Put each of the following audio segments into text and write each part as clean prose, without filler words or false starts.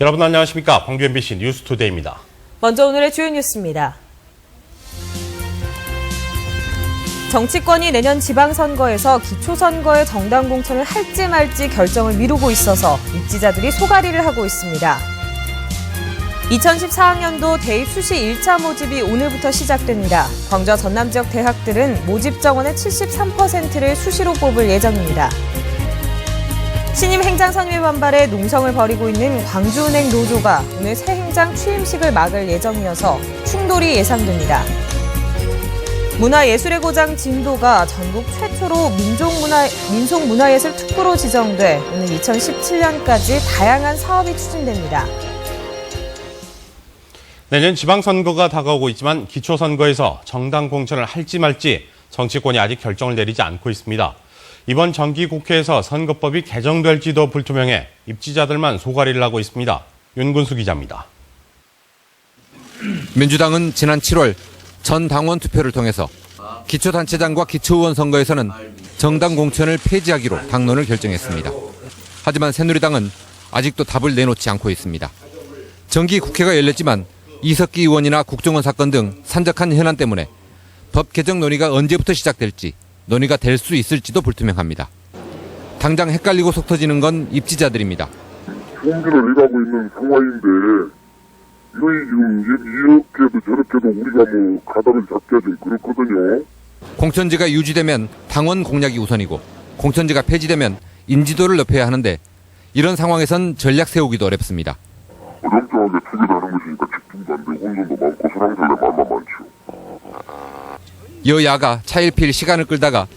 여러분 안녕하십니까? 광주 MBC 뉴스투데이입니다. 먼저 오늘의 주요 뉴스입니다. 정치권이 내년 지방선거에서 기초선거의 정당 공천을 할지 말지 결정을 미루고 있어서 입지자들이 소갈이를 하고 있습니다. 2014학년도 대입 수시 1차 모집이 오늘부터 시작됩니다. 광주와 전남 지역 대학들은 모집 정원의 73%를 수시로 뽑을 예정입니다. 신임 행장선임의 반발에 농성을 벌이고 있는 광주은행 노조가 오늘 새 행장 취임식을 막을 예정이어서 충돌이 예상됩니다. 문화예술의 고장 진도가 전국 최초로 민속문화예술 특구로 지정돼 오늘 2017년까지 다양한 사업이 추진됩니다. 내년 지방선거가 다가오고 있지만 기초선거에서 정당 공천을 할지 말지 정치권이 아직 결정을 내리지 않고 있습니다. 이번 정기국회에서 선거법이 개정될지도 불투명해 입지자들만 소갈이를 하고 있습니다. 윤근수 기자입니다. 민주당은 지난 7월 전 당원 투표를 통해서 기초단체장과 기초의원 선거에서는 정당 공천을 폐지하기로 당론을 결정했습니다. 하지만 새누리당은 아직도 답을 내놓지 않고 있습니다. 정기국회가 열렸지만 이석기 의원이나 국정원 사건 등 산적한 현안 때문에 법 개정 논의가 언제부터 시작될지, 논의가 될 수 있을지도 불투명합니다. 당장 헷갈리고 속 터지는 건 입지자들입니다. 총기를 일하고 있는 상황인데 이렇게도 저렇게도 우리가 가닥을 잡기가 좀 그렇거든요. 공천제가 유지되면 당원 공약이 우선이고 공천제가 폐지되면 인지도를 높여야 하는데 이런 상황에선 전략 세우기도 어렵습니다. 어렵게 투기를 하는 것이니까 집중도 안 되고 혼돈도 많고 사람들의 말만 많죠. 여야가 차일피일 시간을 끌다가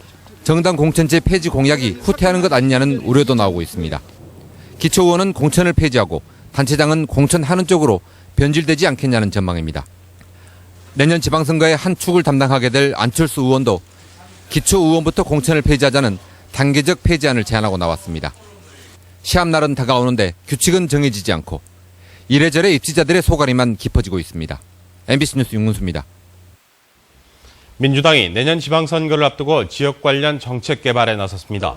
정당 공천제 폐지 공약이 후퇴하는 것 아니냐는 우려도 나오고 있습니다. 기초의원은 공천을 폐지하고 단체장은 공천하는 쪽으로 변질되지 않겠냐는 전망입니다. 내년 지방선거의 한 축을 담당하게 될 안철수 의원도 기초의원부터 공천을 폐지하자는 단계적 폐지안을 제안하고 나왔습니다. 시합날은 다가오는데 규칙은 정해지지 않고 이래저래 입지자들의 소갈이만 깊어지고 있습니다. MBC 뉴스 윤근수입니다. 민주당이 내년 지방선거를 앞두고 지역 관련 정책 개발에 나섰습니다.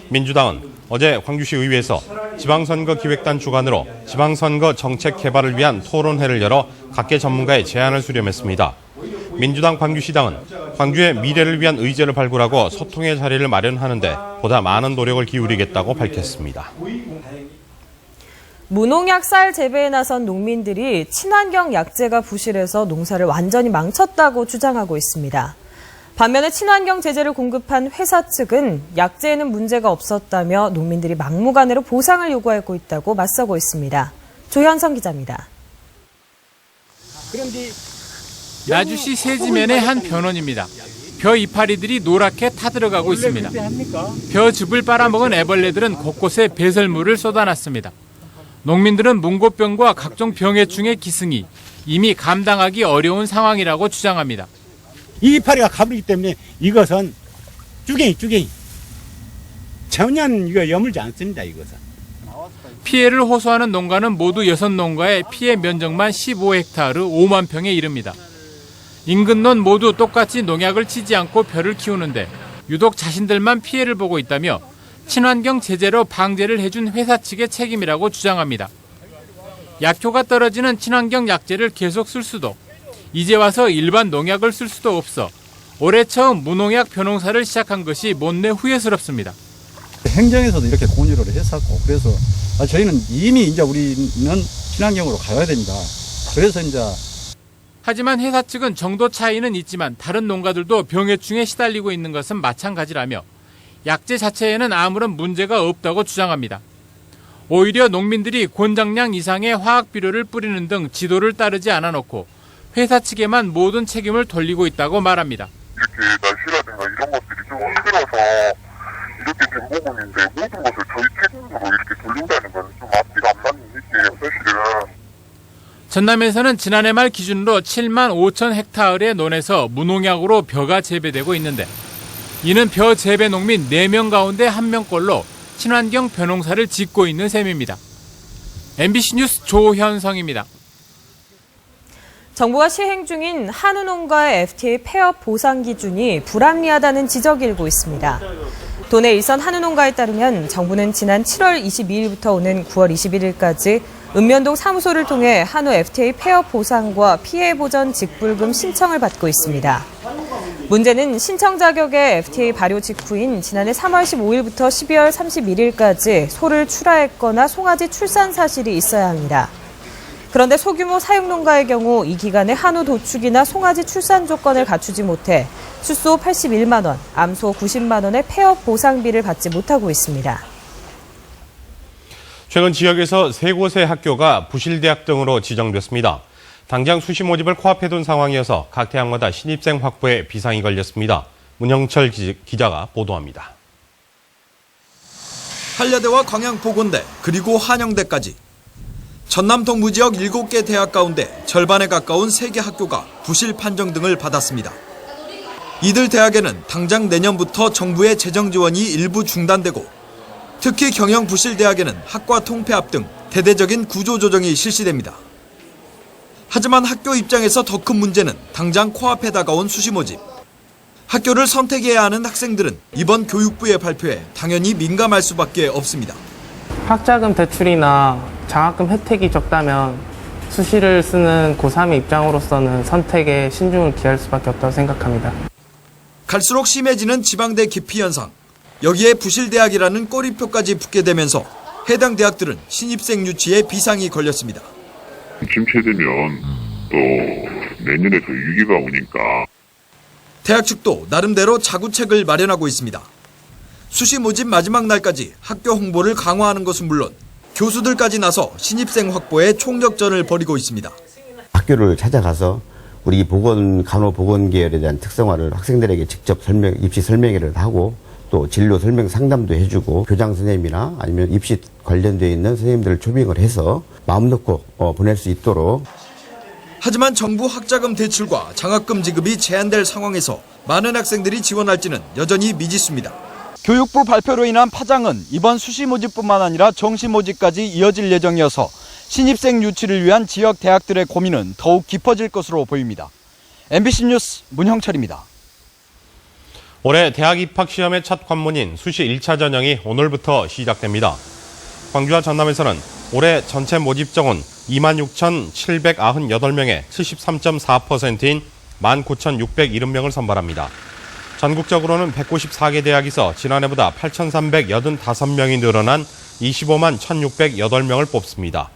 민주당은 어제 광주시 의회에서 지방선거 기획단 주관으로 지방선거 정책 개발을 위한 토론회를 열어 각계 전문가의 제안을 수렴했습니다. 민주당 광주시당은 광주의 미래를 위한 의제를 발굴하고 소통의 자리를 마련하는 데 보다 많은 노력을 기울이겠다고 밝혔습니다. 무농약 쌀 재배에 나선 농민들이 친환경 약재가 부실해서 농사를 완전히 망쳤다고 주장하고 있습니다. 반면에 친환경 제재를 공급한 회사 측은 약재에는 문제가 없었다며 농민들이 막무가내로 보상을 요구하고 있다고 맞서고 있습니다. 조현성 기자입니다. 나주시 세지면의 한 벼논입니다. 벼 이파리들이 노랗게 타들어가고 있습니다. 벼즙을 빨아먹은 애벌레들은 곳곳에 배설물을 쏟아놨습니다. 농민들은 문고병과 각종 병해충의 기승이 이미 감당하기 어려운 상황이라고 주장합니다. 이 이파리가 가버리기 때문에 이것은 쭈갱이. 전혀 이거 여물지 않습니다, 이것은. 피해를 호소하는 농가는 모두 6농가의 피해 면적만 15헥타르 5만 평에 이릅니다. 인근 논 모두 똑같이 농약을 치지 않고 벼를 키우는데 유독 자신들만 피해를 보고 있다며 친환경 제재로 방제를 해준 회사 측의 책임이라고 주장합니다. 약효가 떨어지는 친환경 약재를 계속 쓸 수도, 이제 와서 일반 농약을 쓸 수도 없어 올해 처음 무농약 벼농사를 시작한 것이 못내 후회스럽습니다. 행정에서도 이렇게 권유를 했었고, 그래서 저희는 이미 이제 우리는 친환경으로 가야 됩니다. 그래서 이제. 하지만 회사 측은 정도 차이는 있지만 다른 농가들도 병해충에 시달리고 있는 것은 마찬가지라며 약재 자체에는 아무런 문제가 없다고 주장합니다. 오히려 농민들이 권장량 이상의 화학 비료를 뿌리는 등 지도를 따르지 않아 놓고 회사 측에만 모든 책임을 돌리고 있다고 말합니다. 이렇게 날씨라든가 이런 것들이 좀 힘들어서 이렇게 된 부분인데 모든 것을 저희 책임으로 이렇게 돌린다는 건 좀 앞뒤가 안 맞는 일이에요, 사실은. 전남에서는 지난해 말 기준으로 7만 5천 헥타르의 논에서 무농약으로 벼가 재배되고 있는데 이는 벼 재배 농민 4명 가운데 1명꼴로 친환경 벼농사를 짓고 있는 셈입니다. MBC 뉴스 조현성입니다. 정부가 시행 중인 한우 농가의 FTA 폐업 보상 기준이 불합리하다는 지적이 일고 있습니다. 도내 일선 한우 농가에 따르면 정부는 지난 7월 22일부터 오는 9월 21일까지 읍면동 사무소를 통해 한우 FTA 폐업 보상과 피해 보전 직불금 신청을 받고 있습니다. 문제는 신청 자격의 FTA 발효 직후인 지난해 3월 15일부터 12월 31일까지 소를 출하했거나 송아지 출산 사실이 있어야 합니다. 그런데 소규모 사육농가의 경우 이 기간에 한우 도축이나 송아지 출산 조건을 갖추지 못해 수소 81만 원, 암소 90만 원의 폐업 보상비를 받지 못하고 있습니다. 최근 지역에서 3곳의 학교가 부실대학 등으로 지정됐습니다. 당장 수시 모집을 코앞에 둔 상황이어서 각 대학마다 신입생 확보에 비상이 걸렸습니다. 문영철 기자가 보도합니다. 한려대와 광양보건대 그리고 한영대까지 전남 동부 지역 7개 대학 가운데 절반에 가까운 3개 학교가 부실 판정 등을 받았습니다. 이들 대학에는 당장 내년부터 정부의 재정 지원이 일부 중단되고 특히 경영 부실 대학에는 학과 통폐합 등 대대적인 구조 조정이 실시됩니다. 하지만 학교 입장에서 더 큰 문제는 당장 코앞에 다가온 수시 모집. 학교를 선택해야 하는 학생들은 이번 교육부의 발표에 당연히 민감할 수밖에 없습니다. 학자금 대출이나 장학금 혜택이 적다면 수시를 쓰는 고3의 입장으로서는 선택에 신중을 기할 수밖에 없다고 생각합니다. 갈수록 심해지는 지방대 기피 현상. 여기에 부실대학이라는 꼬리표까지 붙게 되면서 해당 대학들은 신입생 유치에 비상이 걸렸습니다. 침체되면 또 내년에 더 위기가 오니까 대학 측도 나름대로 자구책을 마련하고 있습니다. 수시 모집 마지막 날까지 학교 홍보를 강화하는 것은 물론 교수들까지 나서 신입생 확보에 총력전을 벌이고 있습니다. 학교를 찾아가서 우리 간호보건 계열에 대한 특성화를 학생들에게 직접 입시 설명회를 하고 또 진로 설명 상담도 해주고 교장 선생님이나 아니면 입시 관련되어 있는 선생님들을 초빙을 해서 마음 놓고 보낼 수 있도록. 하지만 정부 학자금 대출과 장학금 지급이 제한될 상황에서 많은 학생들이 지원할지는 여전히 미지수입니다. 교육부 발표로 인한 파장은 이번 수시 모집뿐만 아니라 정시 모집까지 이어질 예정이어서 신입생 유치를 위한 지역 대학들의 고민은 더욱 깊어질 것으로 보입니다. MBC 뉴스 문형철입니다. 올해 대학 입학 시험의 첫 관문인 수시 1차 전형이 오늘부터 시작됩니다. 광주와 전남에서는 올해 전체 모집 정원 26,798명의 73.4%인 19,670명을 선발합니다. 전국적으로는 194개 대학에서 지난해보다 8,385명이 늘어난 25만 1,608명을 뽑습니다.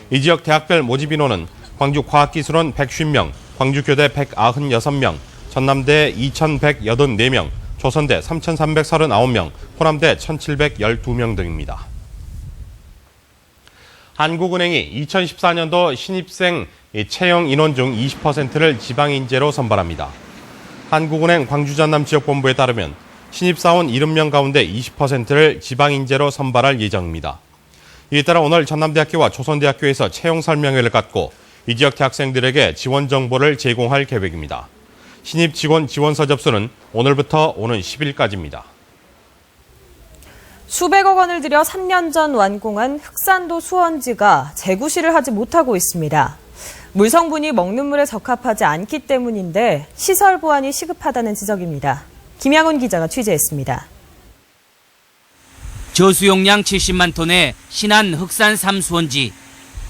이 지역 대학별 모집 인원은 광주과학기술원 150명, 광주교대 196명, 전남대 2,184명, 조선대 3,339명, 호남대 1,712명 등입니다. 한국은행이 2014년도 신입생 채용 인원 중 20%를 지방인재로 선발합니다. 한국은행 광주 전남 지역본부에 따르면 신입사원 70명 가운데 20%를 지방인재로 선발할 예정입니다. 이에 따라 오늘 전남대학교와 조선대학교에서 채용 설명회를 갖고 이 지역 대학생들에게 지원 정보를 제공할 계획입니다. 신입 직원 지원서 접수는 오늘부터 오는 10일까지입니다. 수백억 원을 들여 3년 전 완공한 흑산도 수원지가 재구시를 하지 못하고 있습니다. 물 성분이 먹는 물에 적합하지 않기 때문인데 시설 보완이 시급하다는 지적입니다. 김양훈 기자가 취재했습니다. 저수용량 70만 톤의 신안 흑산 3수원지,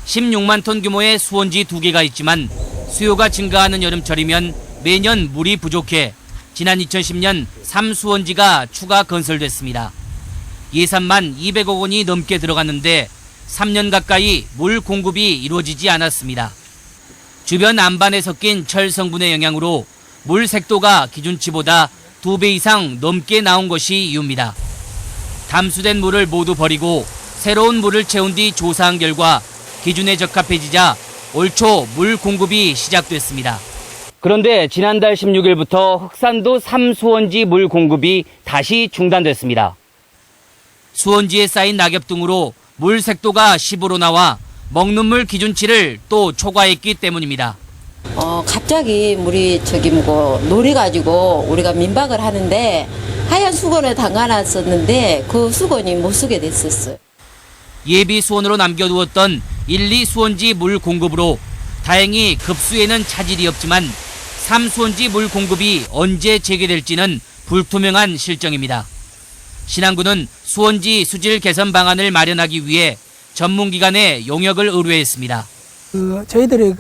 16만 톤 규모의 수원지 2개가 있지만 수요가 증가하는 여름철이면 매년 물이 부족해 지난 2010년 3수원지가 추가 건설됐습니다. 예산만 200억 원이 넘게 들어갔는데 3년 가까이 물 공급이 이루어지지 않았습니다. 주변 안반에 섞인 철 성분의 영향으로 물 색도가 기준치보다 2배 이상 넘게 나온 것이 이유입니다. 담수된 물을 모두 버리고 새로운 물을 채운 뒤 조사한 결과 기준에 적합해지자 올 초 물 공급이 시작됐습니다. 그런데 지난달 16일부터 흑산도 3수원지 물 공급이 다시 중단됐습니다. 수원지에 쌓인 낙엽 등으로 물 색도가 10으로 나와 먹는 물 기준치를 또 초과했기 때문입니다. 갑자기 물이 노려가지고 우리가 민박을 하는데 하얀 수건에 담가놨었는데 그 수건이 못 쓰게 됐었어요. 예비 수원으로 남겨두었던 1, 2수원지 물 공급으로 다행히 급수에는 차질이 없지만 3수원지 물 공급이 언제 재개될지는 불투명한 실정입니다. 신안군은 수원지 수질 개선 방안을 마련하기 위해 전문기관에 용역을 의뢰했습니다. 저희들의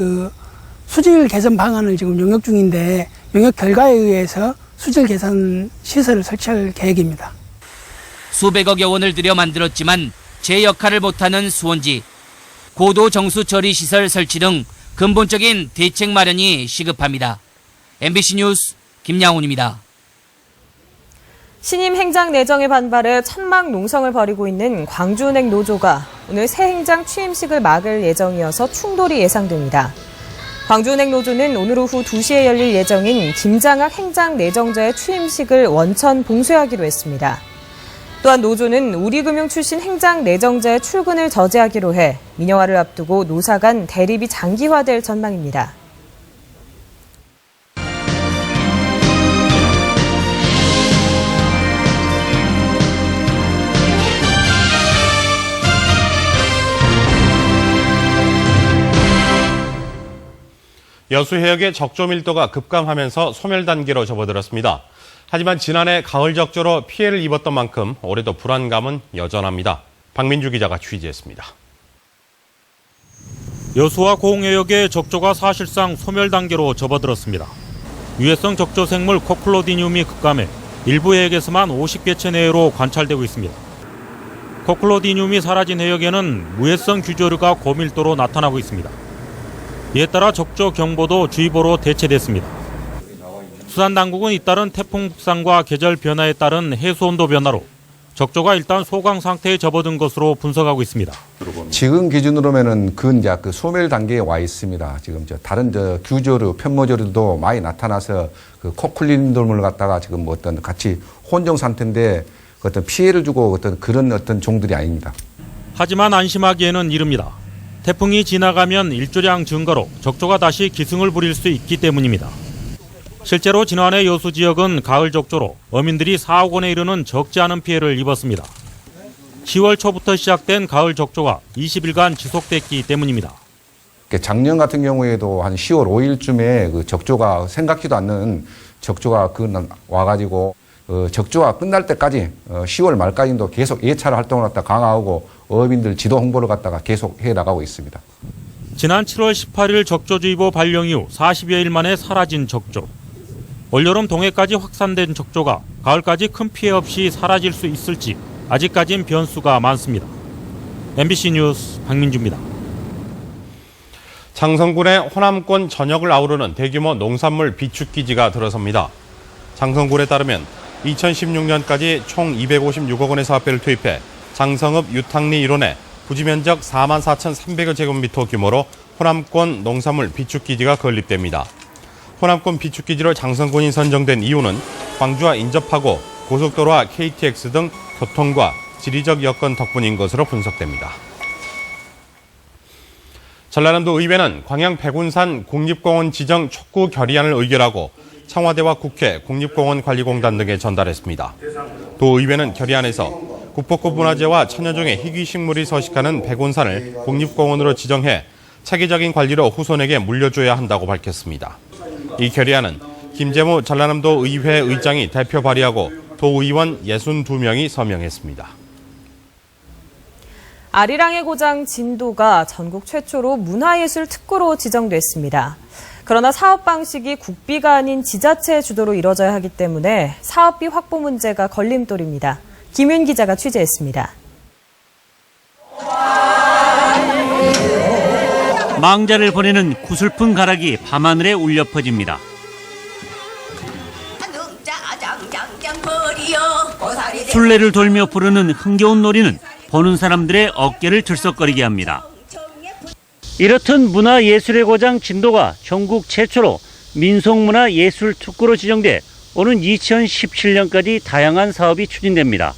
수질 개선 방안을 지금 용역 중인데 용역 결과에 의해서 수질 개선 시설을 설치할 계획입니다. 수백억여 원을 들여 만들었지만 제 역할을 못하는 수원지. 고도 정수 처리 시설 설치 등 근본적인 대책 마련이 시급합니다. MBC 뉴스 김양훈입니다. 신임 행장 내정에 반발해 천막 농성을 벌이고 있는 광주은행 노조가 오늘 새 행장 취임식을 막을 예정이어서 충돌이 예상됩니다. 광주은행 노조는 오늘 오후 2시에 열릴 예정인 김장학 행장 내정자의 취임식을 원천 봉쇄하기로 했습니다. 또한 노조는 우리금융 출신 행장 내정자의 출근을 저지하기로 해 민영화를 앞두고 노사 간 대립이 장기화될 전망입니다. 여수 해역의 적조 밀도가 급감하면서 소멸 단계로 접어들었습니다. 하지만 지난해 가을 적조로 피해를 입었던 만큼 올해도 불안감은 여전합니다. 박민주 기자가 취재했습니다. 여수와 고흥해역의 적조가 사실상 소멸 단계로 접어들었습니다. 유해성 적조 생물 코클로디늄이 급감해 일부 해역에서만 50개 채 내외로 관찰되고 있습니다. 코클로디늄이 사라진 해역에는 무해성 규조류가 고밀도로 나타나고 있습니다. 이에 따라 적조 경보도 주의보로 대체됐습니다. 수산당국은 잇따른 태풍 북상과 계절 변화에 따른 해수온도 변화로 적조가 일단 소강 상태에 접어든 것으로 분석하고 있습니다. 지금 기준으로면은 그 소멸 단계에 와 있습니다. 지금 다른 규조류, 편모조류도 많이 나타나서 그 코클로디늄을 갖다가 지금 어떤 같이 혼종 상태인데 어떤 피해를 주고 그런 종들이 아닙니다. 하지만 안심하기에는 이릅니다. 태풍이 지나가면 일조량 증가로 적조가 다시 기승을 부릴 수 있기 때문입니다. 실제로 지난해 여수 지역은 가을 적조로 어민들이 4억 원에 이르는 적지 않은 피해를 입었습니다. 10월 초부터 시작된 가을 적조가 20일간 지속됐기 때문입니다. 작년 같은 경우에도 한 10월 5일쯤에 그 적조가 생각지도 않는 적조가 와가지고 적조가 끝날 때까지 10월 말까지도 계속 예찰 활동을 갖다 강화하고 어민들 지도 홍보를 갖다가 계속 해 나가고 있습니다. 지난 7월 18일 적조주의보 발령 이후 40여일 만에 사라진 적조. 올여름 동해까지 확산된 적조가 가을까지 큰 피해 없이 사라질 수 있을지 아직까진 변수가 많습니다. MBC 뉴스 박민주입니다. 장성군의 호남권 전역을 아우르는 대규모 농산물 비축기지가 들어섭니다. 장성군에 따르면 2016년까지 총 256억 원의 사업비를 투입해 장성읍 유탕리 일원에 부지면적 44,300여 제곱미터 규모로 호남권 농산물 비축기지가 건립됩니다. 호남권 비축기지로 장성군이 선정된 이유는 광주와 인접하고 고속도로와 KTX 등 교통과 지리적 여건 덕분인 것으로 분석됩니다. 전라남도 의회는 광양 백운산 국립공원 지정 촉구 결의안을 의결하고 청와대와 국회, 국립공원관리공단 등에 전달했습니다. 도의회는 결의안에서 국보급 문화재와 천여종의 희귀식물이 서식하는 백운산을 국립공원으로 지정해 체계적인 관리로 후손에게 물려줘야 한다고 밝혔습니다. 이 결의안은 김재무 전라남도 의회 의장이 대표 발의하고 도의원 62명이 서명했습니다. 아리랑의 고장 진도가 전국 최초로 문화예술 특구로 지정됐습니다. 그러나 사업 방식이 국비가 아닌 지자체 주도로 이뤄져야 하기 때문에 사업비 확보 문제가 걸림돌입니다. 김윤 기자가 취재했습니다. 망자를 보내는 구슬픈 가락이 밤하늘에 울려 퍼집니다. 순례를 돌며 부르는 흥겨운 놀이는 보는 사람들의 어깨를 들썩거리게 합니다. 이렇듯 문화예술의 고장 진도가 전국 최초로 민속문화예술특구로 지정돼 오는 2017년까지 다양한 사업이 추진됩니다.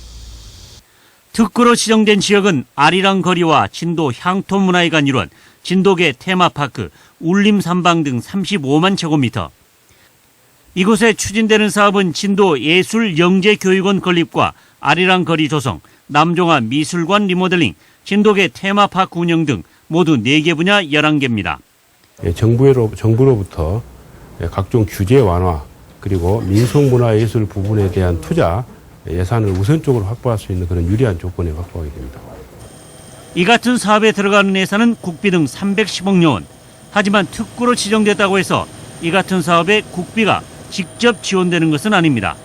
특구로 지정된 지역은 아리랑 거리와 진도 향토문화회관 일원, 진도계 테마파크, 울림삼방 등 35만 제곱미터. 이곳에 추진되는 사업은 진도 예술영재교육원 건립과 아리랑 거리 조성, 남종화 미술관 리모델링, 진도계 테마파크 운영 등 모두 4개 분야 11개입니다. 정부로부터 각종 규제 완화 그리고 민속문화예술 부분에 대한 투자 예산을 우선적으로 확보할 수 있는 그런 유리한 조건에 확보하게 됩니다. 이 같은 사업에 들어가는 예산은 국비 등 310억여 원. 하지만 특구로 지정됐다고 해서 이 같은 사업에 국비가 직접 지원되는 것은 아닙니다.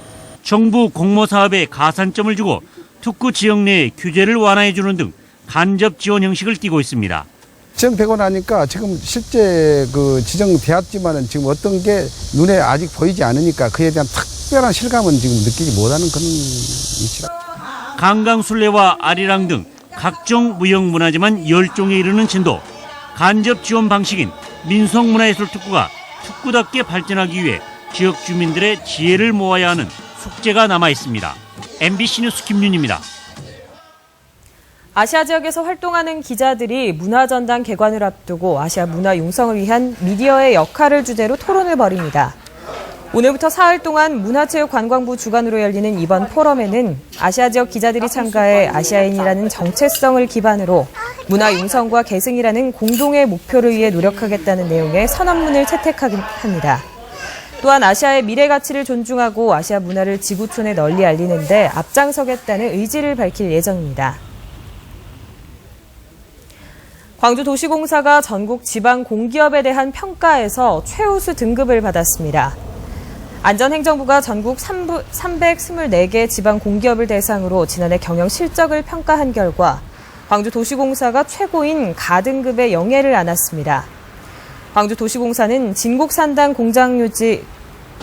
정부 공모 사업에 가산점을 주고 특구 지역 내의 규제를 완화해주는 등 간접 지원 형식을 띠고 있습니다. 지정되고 나니까 지금 실제 지정되었지만은 지금 어떤 게 눈에 아직 보이지 않으니까 그에 대한 특별한 실감은 지금 느끼지 못하는 그런 위치라. 강강술래와 아리랑 등 각종 무형문화재만 10종에 이르는 진도. 간접 지원 방식인 민속문화예술특구가 특구답게 발전하기 위해 지역 주민들의 지혜를 모아야 하는 숙제가 남아 있습니다. MBC 뉴스 김윤입니다. 아시아 지역에서 활동하는 기자들이 문화전당 개관을 앞두고 아시아 문화 융성을 위한 미디어의 역할을 주제로 토론을 벌입니다. 오늘부터 사흘 동안 문화체육관광부 주관으로 열리는 이번 포럼에는 아시아 지역 기자들이 참가해 아시아인이라는 정체성을 기반으로 문화 융성과 계승이라는 공동의 목표를 위해 노력하겠다는 내용의 선언문을 채택합니다. 또한 아시아의 미래 가치를 존중하고 아시아 문화를 지구촌에 널리 알리는 데 앞장서겠다는 의지를 밝힐 예정입니다. 광주도시공사가 전국 지방 공기업에 대한 평가에서 최우수 등급을 받았습니다. 안전행정부가 전국 324개 지방 공기업을 대상으로 지난해 경영 실적을 평가한 결과 광주도시공사가 최고인 가등급의 영예를 안았습니다. 광주도시공사는 진곡산당 공장 용지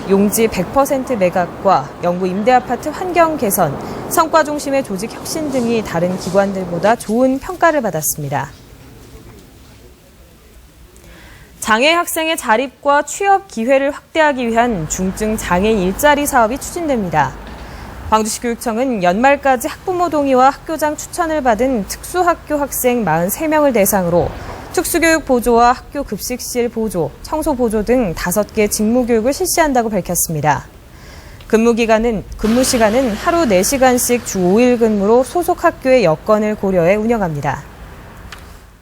100% 매각과 영구 임대아파트 환경 개선, 성과 중심의 조직 혁신 등이 다른 기관들보다 좋은 평가를 받았습니다. 장애 학생의 자립과 취업 기회를 확대하기 위한 중증 장애인 일자리 사업이 추진됩니다. 광주시 교육청은 연말까지 학부모 동의와 학교장 추천을 받은 특수학교 학생 43명을 대상으로 특수교육 보조와 학교 급식실 보조, 청소 보조 등 5개 직무교육을 실시한다고 밝혔습니다. 근무 시간은 하루 4시간씩 주 5일 근무로 소속 학교의 여건을 고려해 운영합니다.